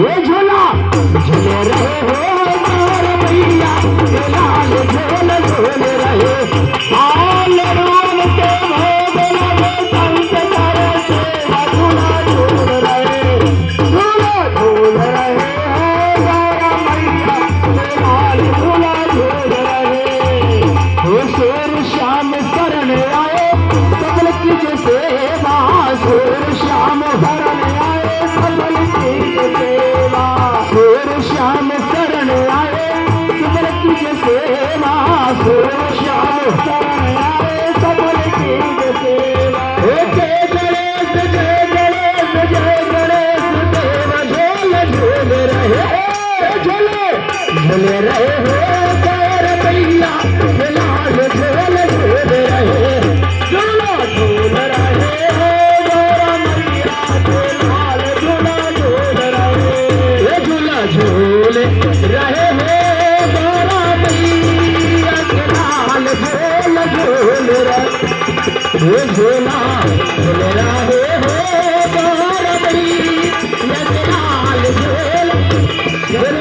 ये झूला झूले रहे हो गौर मैया ये लाल झूल झूल रहे आल राम के भोग लगे संत करे सेवा झूला झूल रहे हो गौर मैया ये लाल झूला झूल रहे हो शेर श्याम शरण आए सबल की सेवा शेर श्याम शरण आए सबल की सेवा शेर श्याम शरण आए सबल की सेवा शेर श्याम शरण आए सबल की सेवा जय गणेश जय गणेश जय गणेश देव झोल झूल रहे झूले रहे हो गौर मैया ये लाल झूल झूल रहे झूला झूल रहे हो गौर मैया ये लाल झूला झूल रहे ये झूला झूल रहे हो गौर मैया ये लाल झूल झूल रहे ये झूला झूल रहे हो गौर मैया ये लाल झूल झूल